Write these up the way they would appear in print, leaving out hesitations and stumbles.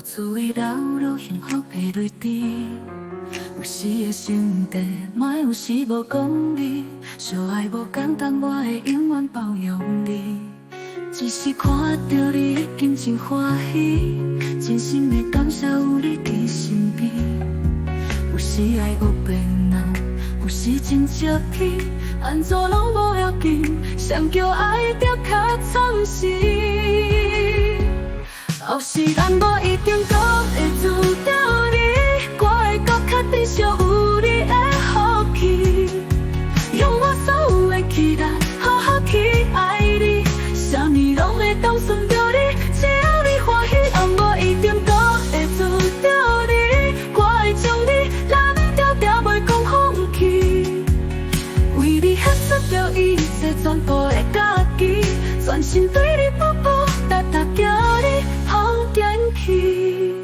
滋味流露幸福的泪滴。有时的心地，嘛有时无讲理。相爱无简单，我会永远包容你。只是看到你已经真欢喜，真心的感谢有你伫身边。有时爱有变难，有时真少起，安怎拢无要紧，谁叫爱着较惨死。后世咱无一定搁会遇到你，我会搁较珍惜有你的福气，用我所有的期待，好好去爱你，啥物拢会当顺着你，只要你欢喜，也无一定搁会遇到你，我会将你揽牢牢，袂讲放弃，为你付出着一切，全部的家己，全心对你步步踏踏行你好坚气。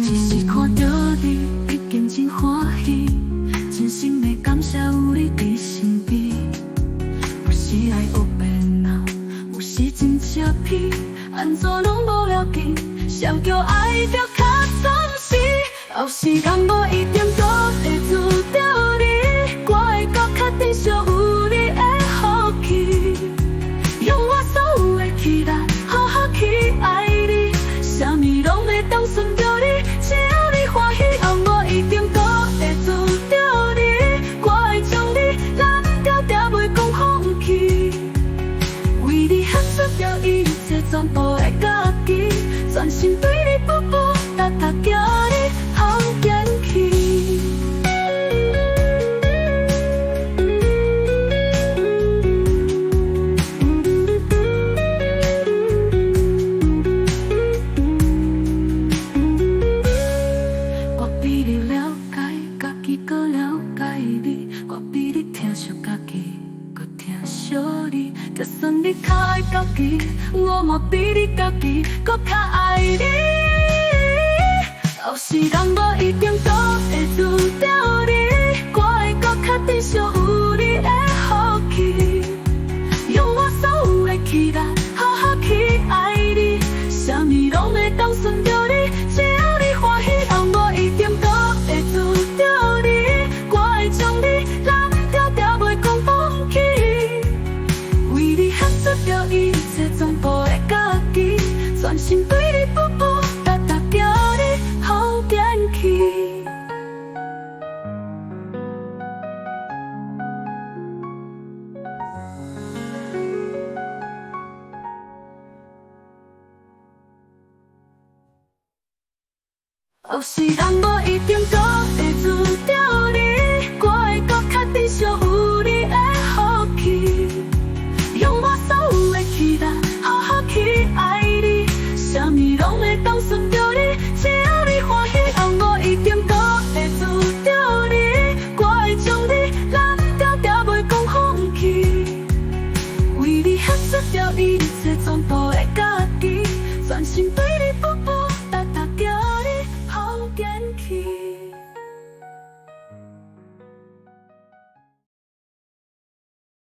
只是看到你已经真欢喜，真心的感谢有你伫身边。有时爱有变闹，有时真少皮，安怎拢无要紧，谁叫爱着较惨死。后世敢无一定搁会遇到你，我会搁较珍惜有你的福气，用我所有的期待，好好去爱你，啥物拢会当顺着你，只要你欢喜，也无一定搁会遇到你，我会将你揽牢牢，袂讲放弃，为你付出着一切，全部的家己，全心对你步步踏踏行你好坚气。我比你了解家己，搁了解你，我比你疼惜家己，搁疼惜你。就算你较爱家己，我嘛比你家己搁较爱你。后世人无一定搁会遇到你，我会搁较珍惜有你的福气，用我所有的期待，好好去爱你，啥物拢会当顺着你，只要你欢喜，也无一定搁会遇到你，我会将你揽牢牢，袂讲放弃，为你付出着一切，全部的家己，全心对你步步踏踏行你好坚气。后世人无一定搁